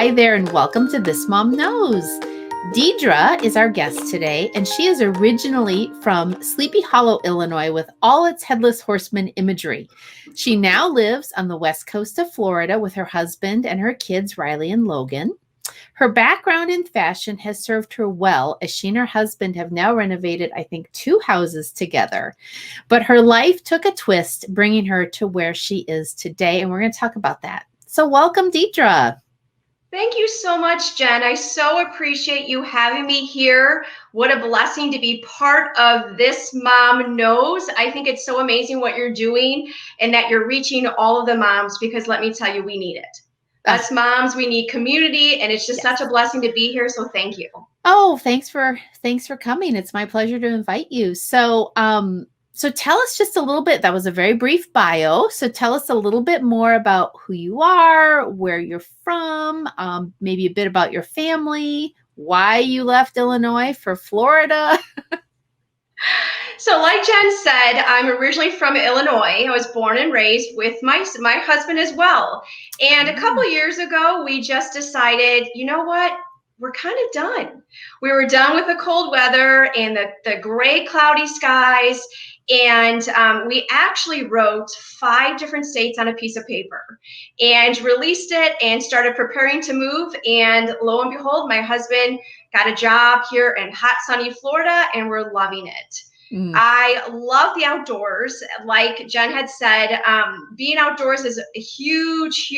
Hi there, and welcome to This Mom Knows. Diedra is our guest today, and she is originally from Sleepy Hollow, Illinois, with all its headless horseman imagery. She now lives on the west coast of Florida with her husband and her kids, Riley and Logan. Her background in fashion has served her well, as she and her husband have now renovated, I think, 2 houses together. But her life took a twist, bringing her to where she is today, and we're going to talk about that. So welcome, Diedra. Thank you so much, Jen. I so appreciate you having me here. What a blessing to be part of This Mom Knows. I think it's so amazing what you're doing and that you're reaching all of the moms, because let me tell you, we need it. Us moms, we need community, and it's just such a blessing to be here. So thank you. Oh, thanks for coming. It's my pleasure to invite you. So tell us just a little bit. That was a very brief bio. So tell us a little bit more about who you are, where you're from, maybe a bit about your family, why you left Illinois for Florida. So like Jen said, I'm originally from Illinois. I was born and raised with my husband as well. And a couple years ago, we just decided, you know what? We're kind of done. We were done with the cold weather and the gray, cloudy skies. And we actually wrote 5 different states on a piece of paper and released it and started preparing to move. And lo and behold, my husband got a job here in hot, sunny Florida, and we're loving it. I love the outdoors. Like Jen had said, being outdoors is a huge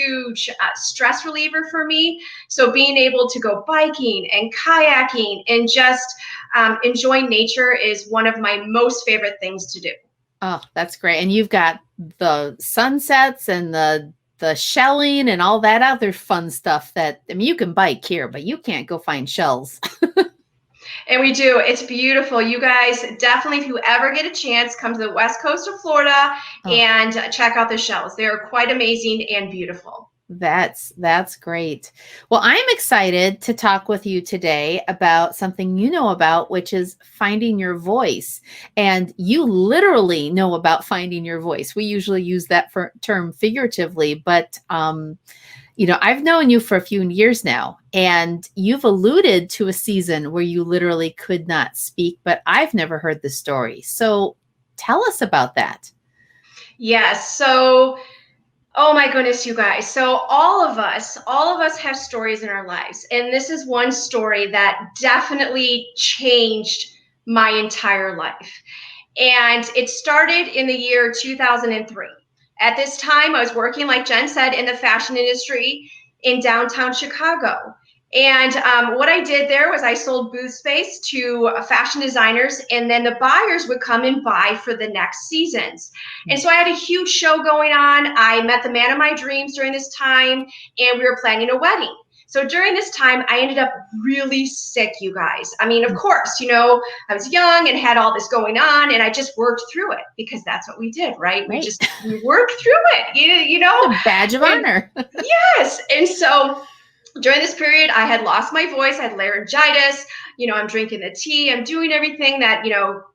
stress reliever for me. So being able to go biking and kayaking and just enjoying nature is one of my most favorite things to do. Oh, that's great. And you've got the sunsets and the shelling and all that other fun stuff that, I mean, you can bike here, but you can't go find shells. And we do. It's beautiful. You guys definitely, if you ever get a chance, come to the west coast of Florida and check out the shells. They're quite amazing and beautiful. That's great. Well, I'm excited to talk with you today about something you know about, which is finding your voice. And you literally know about finding your voice. We usually use that term figuratively, but I've known you for a few years now, and you've alluded to a season where you literally could not speak, but I've never heard the story. So tell us about that. Yes. So, oh my goodness, you guys. So all of us have stories in our lives. And this is one story that definitely changed my entire life. And it started in the year 2003. At this time, I was working, like Jen said, in the fashion industry in downtown Chicago. And what I did there was I sold booth space to fashion designers, and then the buyers would come and buy for the next seasons. And so I had a huge show going on. I met the man of my dreams during this time, and we were planning a wedding. So during this time, I ended up really sick, you guys. I mean, of course, I was young and had all this going on, and I just worked through it because that's what we did, right? Right. We worked through it, A badge of honor. Yes. And so during this period, I had lost my voice. I had laryngitis. I'm drinking the tea. I'm doing everything that,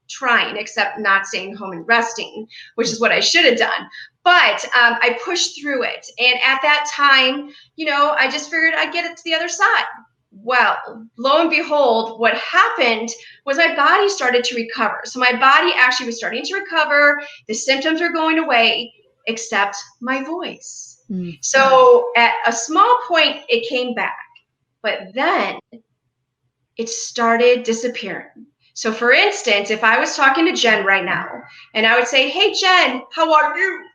trying, except not staying home and resting, which is what I should have done. But I pushed through it. And at that time, I just figured I'd get it to the other side. Well, lo and behold, what happened was my body started to recover. So my body actually was starting to recover. The symptoms are going away, except my voice. So at a small point, it came back, but then it started disappearing. So for instance, if I was talking to Jen right now and I would say, "Hey, Jen, how are you?"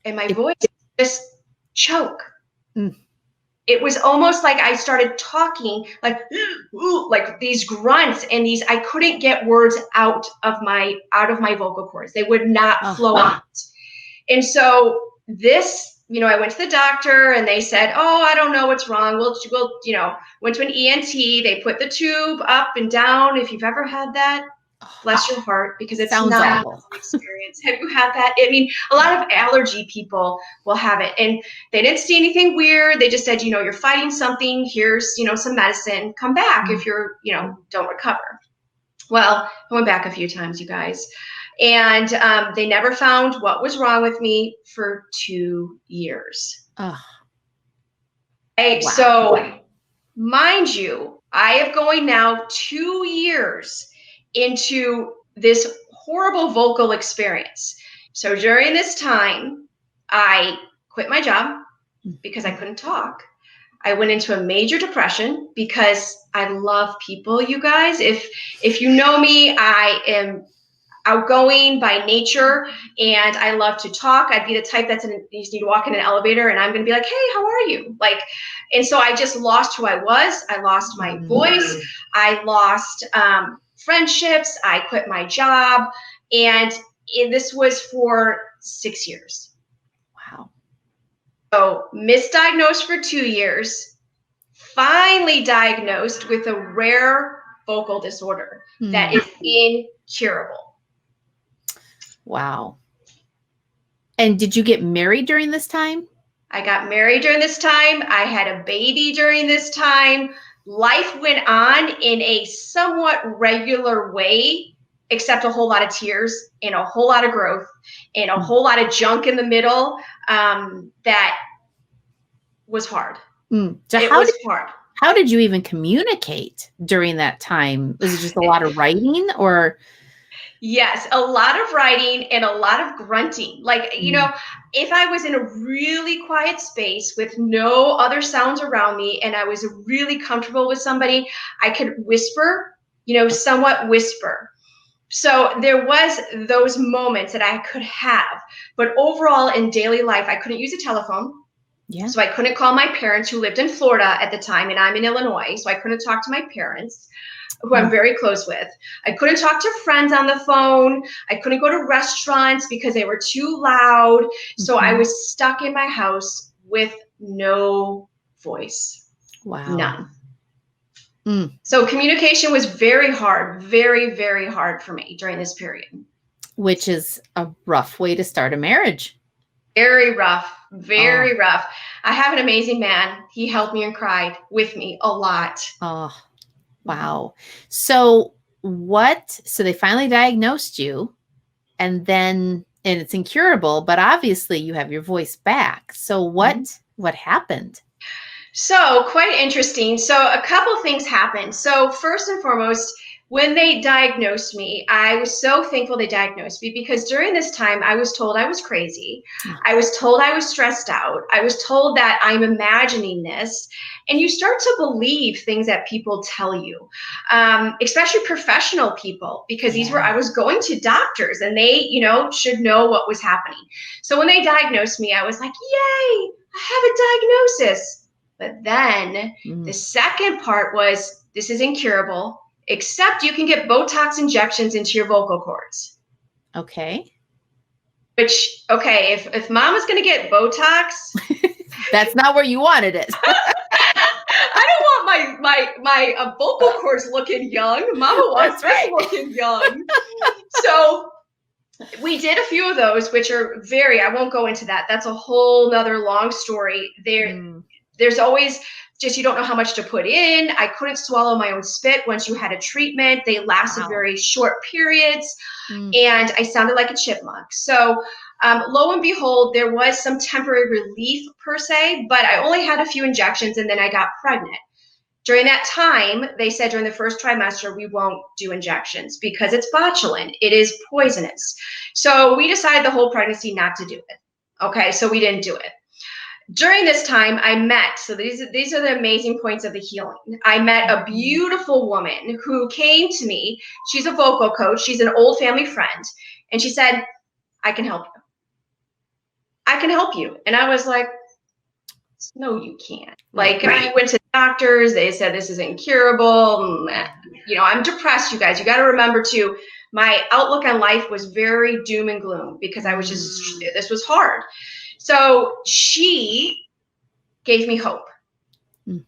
And my voice just choke. It was almost like I started talking like these grunts and I couldn't get words out of my vocal cords. They would not flow out. And so I went to the doctor and they said, "Oh, I don't know what's wrong. We'll went to an ENT. They put the tube up and down. If you've ever had that, bless your heart, because it's not an experience. Have you had that? I mean, a lot of allergy people will have it, and they didn't see anything weird. They just said, you're fighting something. Here's, some medicine. Come back if you're, don't recover." Well, I went back a few times, you guys. And they never found what was wrong with me for 2 years. Okay, Wow. so mind you, I am going now 2 years into this horrible vocal experience. So during this time, I quit my job because I couldn't talk. I went into a major depression because I love people, you guys. If you know me, I am outgoing by nature and I love to talk. I'd be the type that's you need to walk in an elevator and I'm going to be like, hey, how are you? Like, and so I just lost who I was. I lost my voice. I lost friendships. I quit my job. And this was for 6 years. Wow. So misdiagnosed for 2 years, finally diagnosed with a rare vocal disorder that is incurable. Wow. And did you get married during this time? I got married during this time. I had a baby during this time. Life went on in a somewhat regular way, except a whole lot of tears and a whole lot of growth and a whole lot of junk in the middle that was hard. So it was hard. How did you even communicate during that time? Was it just a lot of writing or? Yes, a lot of writing and a lot of grunting. Like, you know, if I was in a really quiet space with no other sounds around me and I was really comfortable with somebody, I could whisper, somewhat whisper. So there was those moments that I could have, but overall in daily life, I couldn't use a telephone. Yeah. So I couldn't call my parents who lived in Florida at the time, and I'm in Illinois. So I couldn't talk to my parents, who I'm very close with. I couldn't talk to friends on the phone. I couldn't go to restaurants because they were too loud. So I was stuck in my house with no voice. Wow. None. So communication was very hard, very, very hard for me during this period. Which is a rough way to start a marriage. Very rough, very rough. I have an amazing man. He helped me and cried with me a lot. Oh, wow. So they finally diagnosed you and it's incurable, but obviously you have your voice back. So what happened? So quite interesting. So a couple things happened. So first and foremost, when they diagnosed me, I was so thankful they diagnosed me because during this time I was told I was crazy. I was told I was stressed out. I was told that I'm imagining this. And you start to believe things that people tell you, especially professional people, because I was going to doctors and they, should know what was happening. So when they diagnosed me, I was like, yay, I have a diagnosis. But then the second part was, this is incurable, except you can get Botox injections into your vocal cords. Okay. Which, okay, if mama's going to get Botox. That's not where you wanted it. I don't want my vocal cords looking young. Mama wants me looking young. So we did a few of those, which are I won't go into that. That's a whole nother long story. There's always just, you don't know how much to put in. I couldn't swallow my own spit once you had a treatment. They lasted very short periods and I sounded like a chipmunk. So lo and behold, there was some temporary relief per se, but I only had a few injections and then I got pregnant. During that time, they said during the first trimester, we won't do injections because it's botulinum. It is poisonous. So we decided the whole pregnancy not to do it. Okay, so we didn't do it. During this time, I met, so these are the amazing points of the healing. I met a beautiful woman who came to me. She's a vocal coach. She's an old family friend. And she said, I can help you. I can help you. And I was like, no, you can't. Like, I went to doctors. They said, this is incurable. I'm depressed, you guys. You got to remember, too, my outlook on life was very doom and gloom because I was this was hard. So she gave me hope.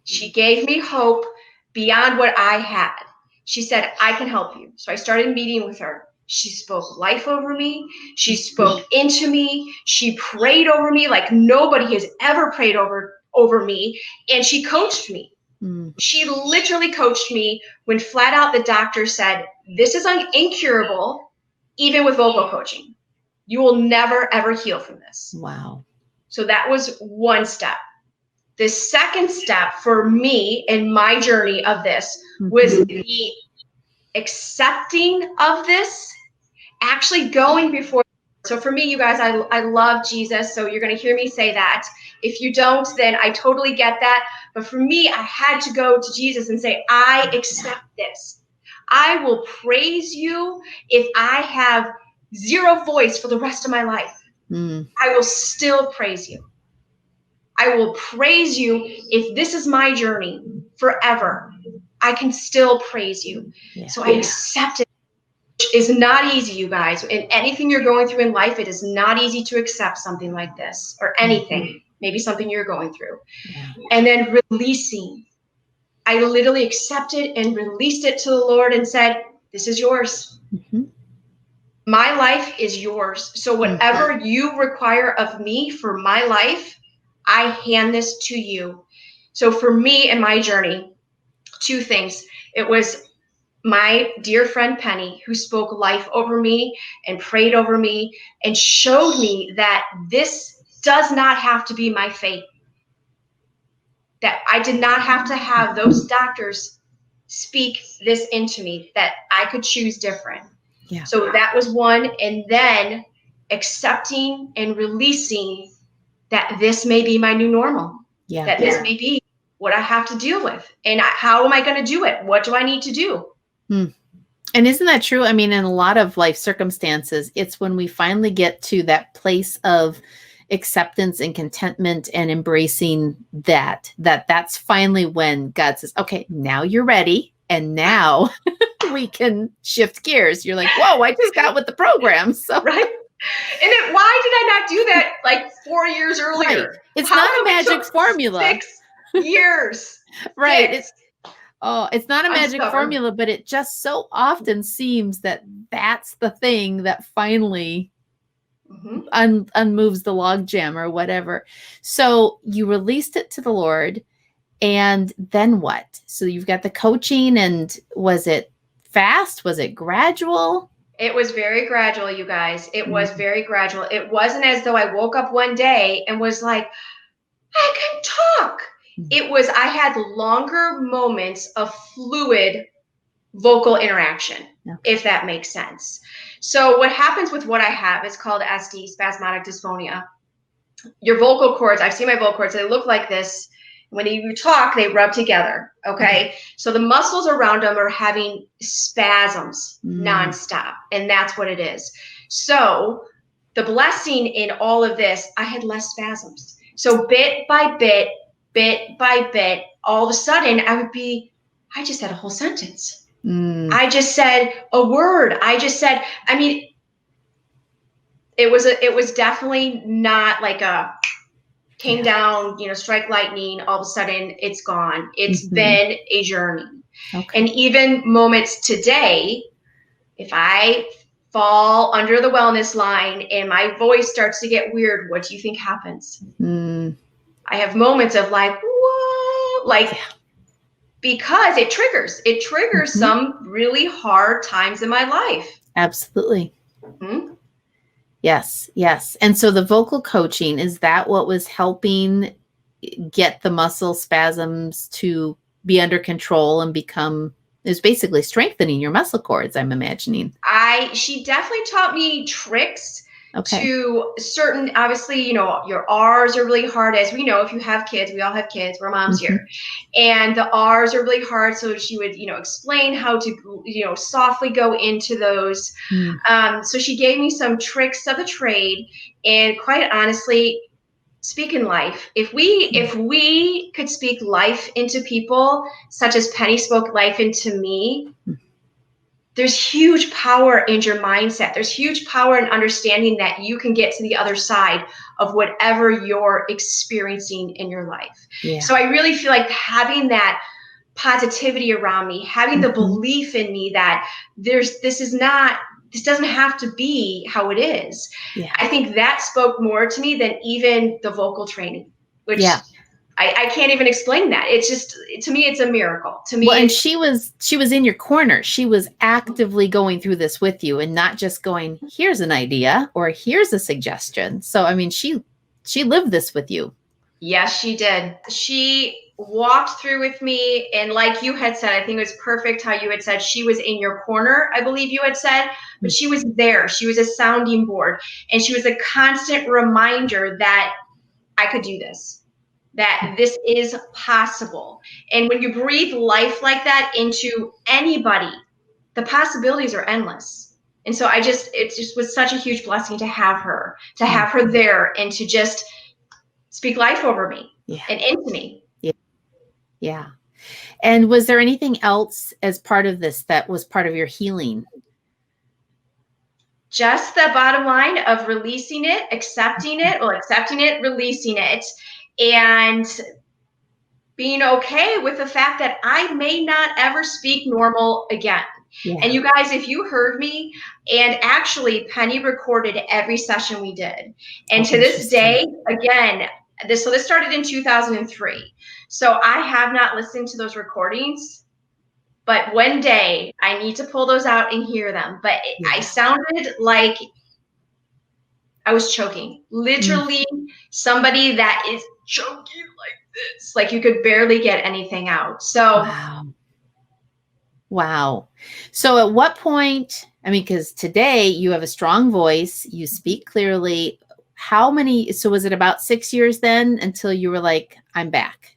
She gave me hope beyond what I had. She said, I can help you. So I started meeting with her. She spoke life over me. She spoke into me. She prayed over me like nobody has ever prayed over me. And she coached me. She literally coached me when flat out the doctor said, this is incurable, even with vocal coaching. You will never, ever heal from this. Wow. So that was one step. The second step for me in my journey of this was the accepting of this, actually going before. So for me, you guys, I love Jesus. So you're going to hear me say that. If you don't, then I totally get that. But for me, I had to go to Jesus and say, I accept this. I will praise you if I have zero voice for the rest of my life. I will still praise you. I will praise you if this is my journey forever. I can still praise you. So I accept it. Which is not easy, you guys. In anything you're going through in life, it is not easy to accept something like this or anything, maybe something you're going through. And then releasing. I literally accepted and released it to the Lord and said, this is yours. My life is yours. So whatever you require of me for my life, I hand this to you. So for me and my journey, two things. It was my dear friend Penny, who spoke life over me and prayed over me and showed me that this does not have to be my fate. That I did not have to have those doctors speak this into me, that I could choose different. So that was one. And then accepting and releasing that this may be my new normal. That this may be what I have to deal with. And how am I going to do it? What do I need to do? And isn't that true? I mean, in a lot of life circumstances, it's when we finally get to that place of acceptance and contentment and embracing that's finally when God says, okay, now you're ready. And now we can shift gears. You're like, whoa, I just got with the program. So right. And then why did I not do that like 4 years earlier? Right. It's not a magic formula. 6 years. Right. It's not a magic formula, but it just so often seems that that's the thing that finally unmoves the logjam or whatever. So you released it to the Lord, and then what? So you've got the coaching, and was it fast? Was it gradual? It was very gradual, you guys. It was very gradual. It wasn't as though I woke up one day and was like, I can talk. It was, I had longer moments of fluid vocal interaction, if that makes sense. So what happens with what I have is called SD, spasmodic dysphonia. Your vocal cords, I've seen my vocal cords, they look like this. When you talk, they rub together, okay? So the muscles around them are having spasms nonstop, and that's what it is. So the blessing in all of this, I had less spasms. So bit by bit, all of a sudden I just had a whole sentence. I just said a word. I mean, it was definitely not like a came down, strike lightning, all of a sudden it's gone. It's been a journey. And even moments today, if I fall under the wellness line and my voice starts to get weird, what do you think happens? I have moments of like, whoa, like, because it triggers some really hard times in my life. Absolutely. Yes. And so the vocal coaching, is that what was helping get the muscle spasms to be under control and is basically strengthening your muscle cords, I'm imagining? She definitely taught me tricks to certain, obviously, your R's are really hard, as we know, if you have kids, we all have kids, we're moms here. And the R's are really hard. So she would, explain how to, softly go into those. So she gave me some tricks of the trade. And quite honestly, speaking life, if we could speak life into people, such as Penny spoke life into me, there's huge power in your mindset. There's huge power in understanding that you can get to the other side of whatever you're experiencing in your life. So I really feel like having that positivity around me, having the belief in me that this doesn't have to be how it is. I think that spoke more to me than even the vocal training, which I can't even explain that. It's just, to me, it's a miracle. To me, and she was in your corner. She was actively going through this with you, and not just going, here's an idea or here's a suggestion. So, I mean, she lived this with you. Yes, she did. She walked through with me, and like you had said, I think it was perfect how you had said she was in your corner, I believe you had said, but she was there. She was a sounding board, and she was a constant reminder that I could do this, that this is possible. And when you breathe life like that into anybody, the possibilities are endless. And so it just was such a huge blessing to have her there, and to just speak life over me Yeah. and into me. Yeah. Yeah. And was there anything else as part of this that was part of your healing? Just the bottom line of releasing it, accepting it, releasing it, and being okay with the fact that I may not ever speak normal again. Yeah. And you guys, if you heard me, and actually Penny recorded every session we did. And to this day, again, this started in 2003. So I have not listened to those recordings, but one day I need to pull those out and hear them. But I sounded like I was choking. Literally somebody that is choking like this. Like you could barely get anything out. So Wow. So at what point, I mean, because today you have a strong voice, you speak clearly. So was it about 6 years then until you were like, I'm back?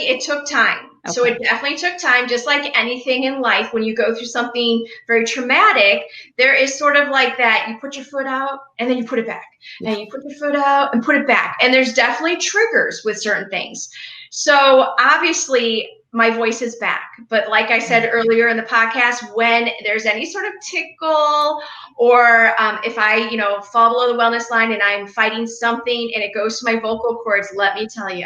it took time. Okay. So it definitely took time, just like anything in life. When you go through something very traumatic, there is sort of like that. You put your foot out and then you put it back. Yeah. And you put your foot out and put it back. And there's definitely triggers with certain things. So obviously my voice is back. But like I said earlier in the podcast, when there's any sort of tickle, or if I, fall below the wellness line and I'm fighting something and it goes to my vocal cords, let me tell you,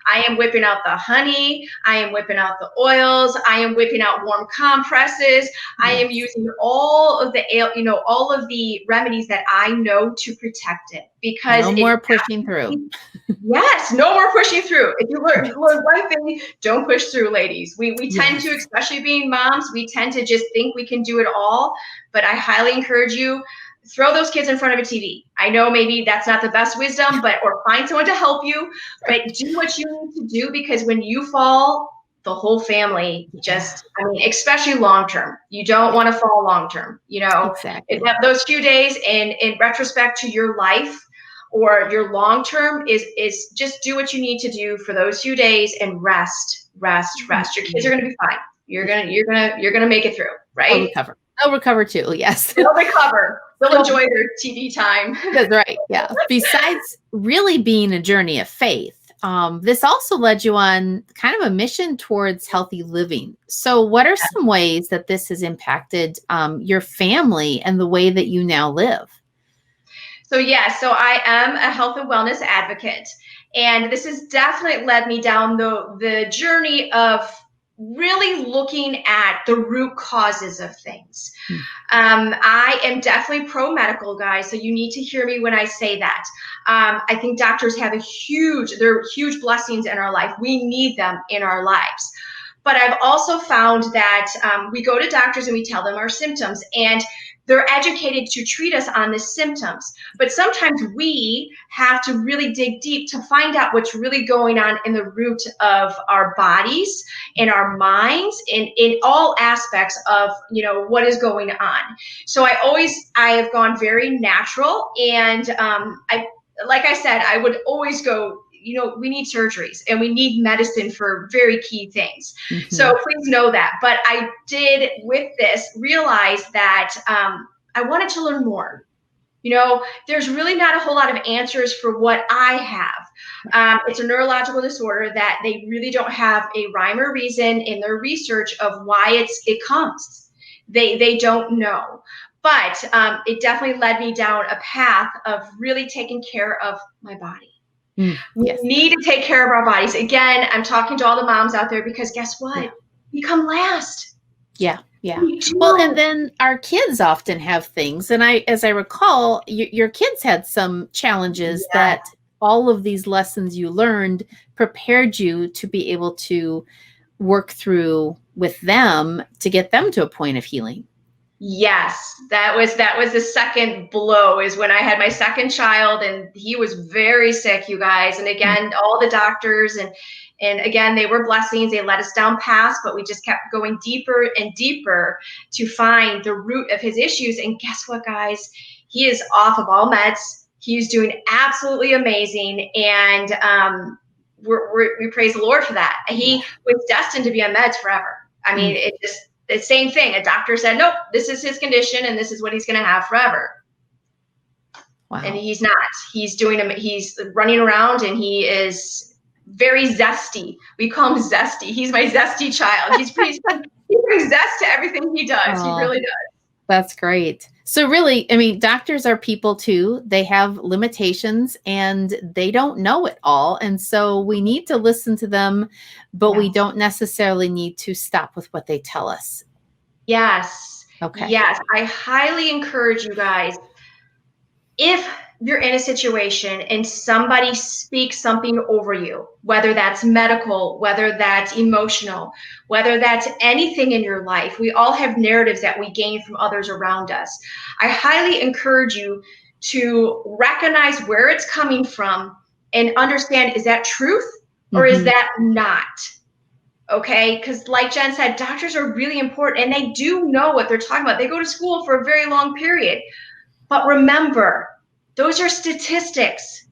I am whipping out the honey. I am whipping out the oils. I am whipping out warm compresses. I am using all of the remedies that I know to protect it, because no more pushing through. Yes, no more pushing through. If you learn one thing, don't push through, ladies. We tend to, especially being moms, we tend to just think we can do it all. But I highly encourage you, throw those kids in front of a TV. I know maybe that's not the best wisdom, or find someone to help you, but do what you need to do, because when you fall, the whole family especially long term. You don't want to fall long term. Exactly. Those few days in retrospect to your life or your long term is just do what you need to do for those few days and rest. Your kids are going to be fine. You're gonna make it through, right? They'll recover too. Yes. They'll recover. They'll enjoy their TV time. That's right. Yeah. Besides really being a journey of faith, this also led you on kind of a mission towards healthy living. So what are some ways that this has impacted your family and the way that you now live? So I am a health and wellness advocate, and this has definitely led me down the journey of really looking at the root causes of things. I am definitely pro-medical, guys, so you need to hear me when I say that. I think doctors have they're huge blessings in our life. We need them in our lives. But I've also found that we go to doctors and we tell them our symptoms, and they're educated to treat us on the symptoms. But sometimes we have to really dig deep to find out what's really going on in the root of our bodies, in our minds, in all aspects of what is going on. So I have gone very natural, and like I said, I would always go, we need surgeries and we need medicine for very key things. So please know that. But I did with this realize that I wanted to learn more. There's really not a whole lot of answers for what I have. It's a neurological disorder that they really don't have a rhyme or reason in their research of why it comes. They don't know. But it definitely led me down a path of really taking care of my body. We need to take care of our bodies. Again, I'm talking to all the moms out there, because guess what? We come last. Yeah. Well, and then our kids often have things. And as I recall, your kids had some challenges that all of these lessons you learned prepared you to be able to work through with them to get them to a point of healing. Yes, that was the second blow, is when I had my second child, and he was very sick, you guys. And again, all the doctors and again, they were blessings. They let us down paths, but we just kept going deeper and deeper to find the root of his issues. And guess what, guys? He is off of all meds. He's doing absolutely amazing, and we praise the Lord for that. He was destined to be on meds forever. I mean, it just the same thing. A doctor said, nope, this is his condition and this is what he's going to have forever. Wow. And he's not. He's running around, and he is very zesty. We call him zesty. He's my zesty child. He brings zest to everything he does. He really does. That's great. So really, I mean, doctors are people too. They have limitations and they don't know it all. And so we need to listen to them, but we don't necessarily need to stop with what they tell us. Yes. Okay. Yes. I highly encourage you guys, if you're in a situation and somebody speaks something over you, whether that's medical, whether that's emotional, whether that's anything in your life, we all have narratives that we gain from others around us. I highly encourage you to recognize where it's coming from and understand, is that truth or is that not? Okay, because like Jen said, doctors are really important and they do know what they're talking about. They go to school for a very long period. But remember, those are statistics.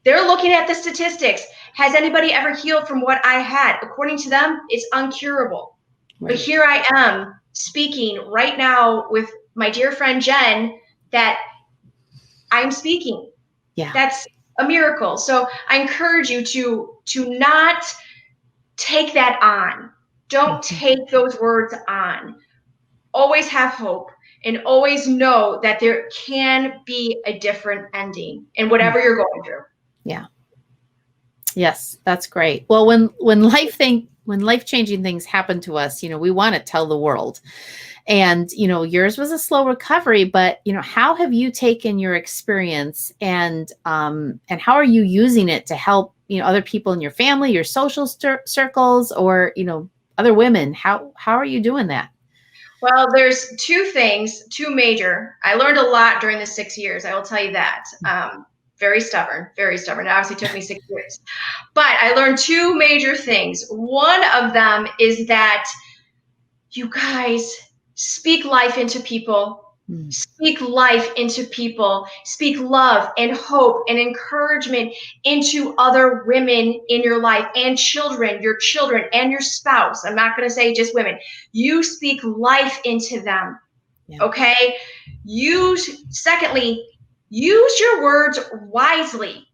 They're looking at the statistics. Has anybody ever healed from what I had? According to them, it's incurable. Right. But here I am speaking right now with my dear friend Jen, that I'm speaking. Yeah. That's a miracle. So I encourage you to not take that on. Don't take those words on. Always have hope. And always know that there can be a different ending in whatever you're going through. Yeah. Yes, that's great. Well, when life-changing things happen to us, we want to tell the world. And, yours was a slow recovery, but, how have you taken your experience and how are you using it to help, other people in your family, your social circles, or, other women? How are you doing that? Well, there's two major. I learned a lot during the 6 years. I will tell you that. Very stubborn, very stubborn. It obviously took me 6 years. But I learned two major things. One of them is that you guys speak life into people. Speak life into people. Speak love and hope and encouragement into other women in your life and your children and your spouse. I'm not going to say just women. You speak life into them. Yeah. Okay? Secondly, use your words wisely.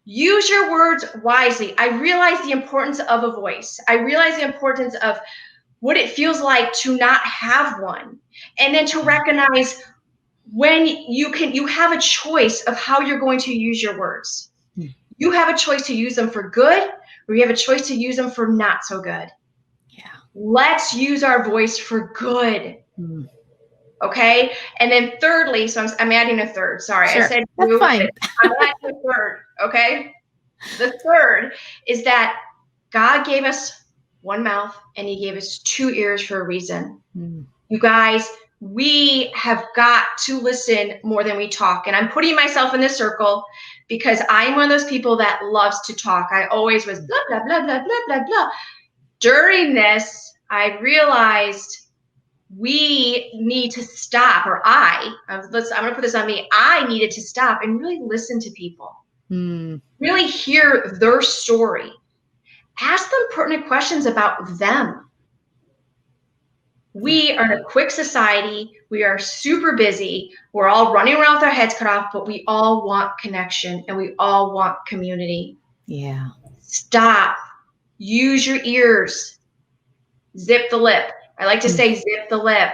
Use your words wisely. I realize the importance of a voice. I realize the importance of what it feels like to not have one. And then to recognize when you have a choice of how you're going to use your words. You have a choice to use them for good, or you have a choice to use them for not so good. Yeah. Let's use our voice for good. Okay. And then thirdly, so I'm adding a third. Sorry. Sure. I said two. I'm adding a third. Okay. The third is that God gave us one mouth and he gave us two ears for a reason. You guys, we have got to listen more than we talk. And I'm putting myself in this circle because I'm one of those people that loves to talk. I always was blah, blah, blah, blah, blah, blah, blah. During this, I realized we need to stop, or I'm going to put this on me. I needed to stop and really listen to people. Really hear their story. Ask them pertinent questions about them. We are in a quick society. We are super busy. We're all running around with our heads cut off, but we all want connection and we all want community. Yeah. Stop. Use your ears. Zip the lip. I like to say zip the lip.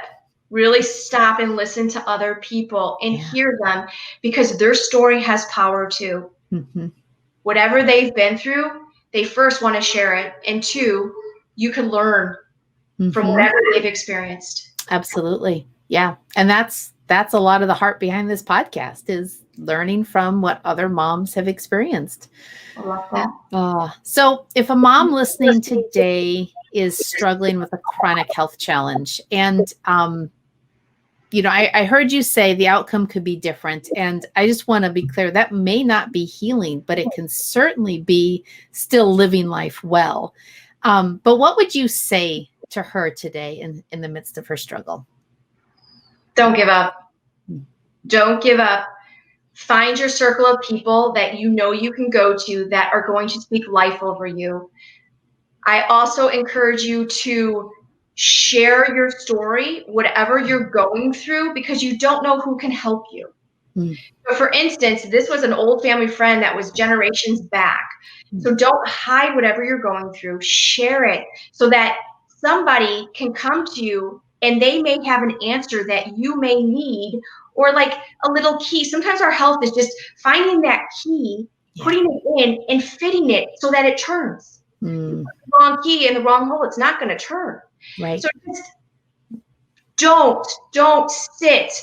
Really stop and listen to other people and hear them, because their story has power too. Whatever they've been through, they first want to share it. And two, you can learn from whatever they've experienced. Absolutely. Yeah. And that's a lot of the heart behind this podcast, is learning from what other moms have experienced. I love that. So if a mom listening today is struggling with a chronic health challenge. And, I heard you say the outcome could be different. And I just want to be clear, that may not be healing, but it can certainly be still living life well. But what would you say to her today in the midst of her struggle? Don't give up. Don't give up. Find your circle of people that you know you can go to that are going to speak life over you. I also encourage you to share your story, whatever you're going through, because you don't know who can help you. So for instance, this was an old family friend that was generations back. So don't hide whatever you're going through. Share it so that somebody can come to you and they may have an answer that you may need, or like a little key. Sometimes our health is just finding that key, putting it in and fitting it so that it turns. If you put the wrong key in the wrong hole, it's not going to turn. Right. So just don't sit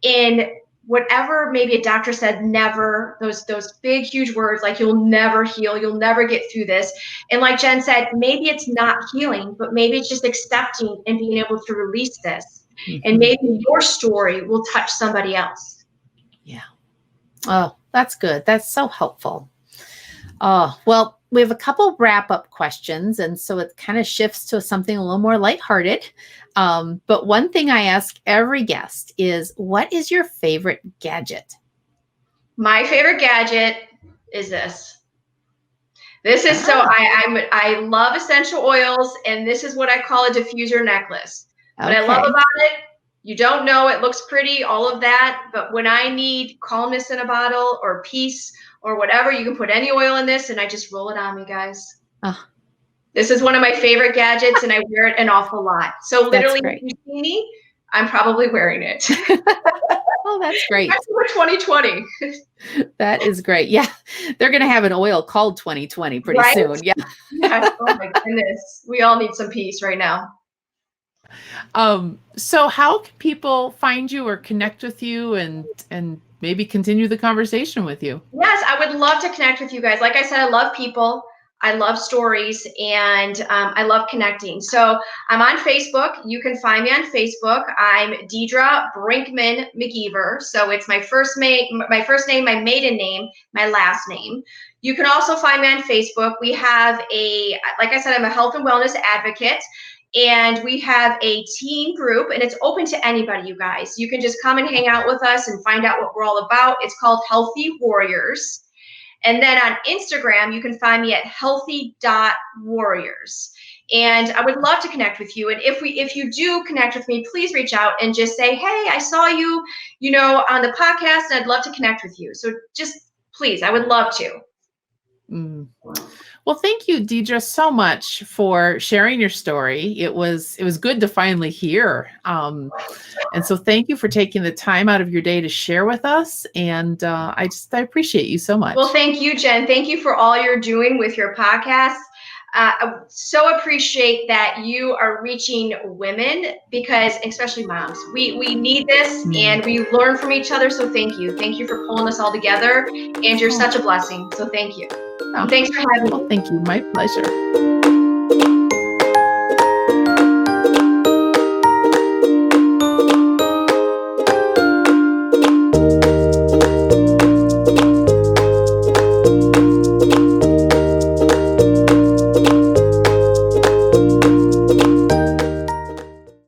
in whatever maybe a doctor said never, those big huge words like you'll never heal, you'll never get through this. And like Jen said, maybe it's not healing, but maybe it's just accepting and being able to release this. And maybe your story will touch somebody else. Yeah. Oh, that's good. That's so helpful. Oh, well, we have a couple wrap-up questions, and so it kind of shifts to something a little more lighthearted. But one thing I ask every guest is, what is your favorite gadget? My favorite gadget is this. This is I love essential oils, and this is what I call a diffuser necklace. What I love about it, you don't know, it looks pretty, all of that, but when I need calmness in a bottle or peace or whatever, you can put any oil in this and I just roll it on me, guys. Oh. This is one of my favorite gadgets and I wear it an awful lot. So literally, if you see me, I'm probably wearing it. Oh, that's great. That's for 2020. That is great. Yeah. They're going to have an oil called 2020 pretty soon. Yeah. Yes. Oh my goodness. We all need some peace right now. So how can people find you or connect with you and maybe continue the conversation with you? Yes, I would love to connect with you guys. Like I said, I love people. I love stories, and I love connecting. So I'm on Facebook. You can find me on Facebook. I'm Diedra McGeever. So it's my first name, my maiden name, my last name. You can also find me on Facebook. We have like I said, I'm a health and wellness advocate. And we have a teen group, and it's open to anybody, you guys. You can just come and hang out with us and find out what we're all about. It's called Healthy Warriors. And then on Instagram, you can find me at healthy.warriors. And I would love to connect with you. And if you do connect with me, please reach out and just say, hey, I saw you, on the podcast, and I'd love to connect with you. So just please, I would love to. Well, thank you, Diedra, so much for sharing your story. It was good to finally hear. And so thank you for taking the time out of your day to share with us. And I appreciate you so much. Well, thank you, Jen. Thank you for all you're doing with your podcast. I so appreciate that you are reaching women, because especially moms, we need this and we learn from each other. So thank you. Thank you for pulling us all together, and you're such a blessing. So thank you. Thanks for having me. Well, thank you. My pleasure.